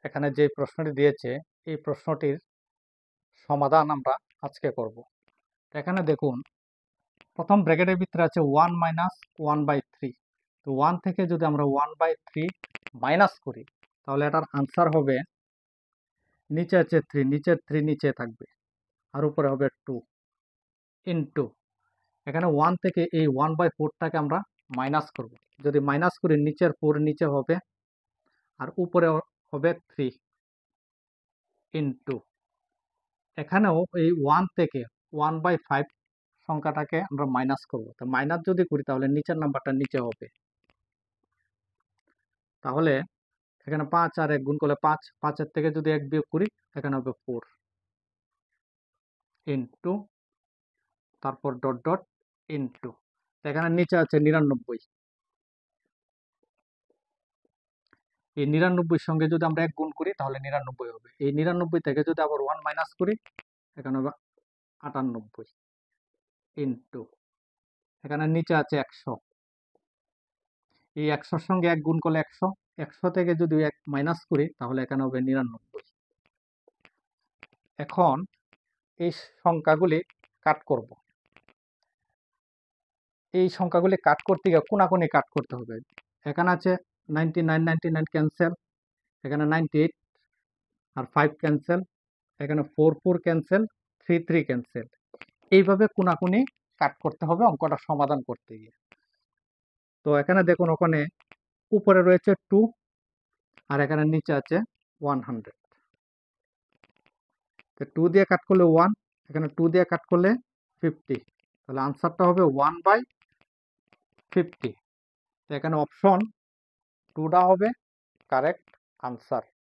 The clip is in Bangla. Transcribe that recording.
এখানে যে প্রশ্নটি দিয়েছে এই প্রশ্নটির সমাধান আমরা আজকে করব। এখানে দেখুন প্রথম ব্র্যাকেটের ভিতরে আছে 1 মাইনাস 1/3। তো 1 থেকে যদি আমরা 1/3 মাইনাস করি তাহলে এটার আনসার হবে, নিচে আছে 3, নিচের 3 নিচে থাকবে আর উপরে হবে 2 ইন্টু, এখানে 1 থেকে এই 1/4টাকে আমরা মাইনাস করব। যদি মাইনাস করি নিচের 4 নিচে হবে আর উপরে হবে 3 ইন্টু, এখানেও এই 1 থেকে 1/5 সংখ্যাটাকে আমরা মাইনাস করব। তো মাইনাস যদি করি তাহলে নিচের নাম্বারটা নিচে হবে। তাহলে এখানে 5 আর 1 গুণ করলে 5, 5-এর থেকে যদি 1 বিয়োগ করি এখানে হবে 4 ইন্টু, তারপর ডট ডট ইন্টু, এখানে নিচে আছে 99। এই 99 সঙ্গে যদি আমরা 1 গুণ করি তাহলে 99 হবে। এই 99 থেকে যদি আবার 1 মাইনাস করি এখানে হবে 98 ইন্টু, এখানে নিচে আছে 100। এই 100-র সঙ্গে 1 গুণ করলে 100, 100 থেকে যদি 1 মাইনাস করি তাহলে এখানে হবে 99। এখন এই সংখ্যাগুলি কাট করব। এই সংখ্যাগুলি কাট করতে গিয়ে কোনাকুনি কাট করতে হবে। এখানে আছে 99, 99 ক্যান্সেল, এখানে 98 আর 5 ক্যান্সেল, এখানে 4, 4 ক্যান্সেল, 3, 3 ক্যান্সেল। এইভাবে কোনাকুনি কাট করতে হবে অঙ্কটা সমাধান করতে গিয়ে। তো এখানে দেখুন ওখানে উপরে রয়েছে 2 আর এখানে নিচে আছে 100। তো 2 দিয়ে কাট করলে 1, এখানে 2 দিয়ে কাট করলে 50, তাহলে আনসারটা হবে 1/50। তো এখানে অপশন 2টা হবে কারেক্ট আনসার।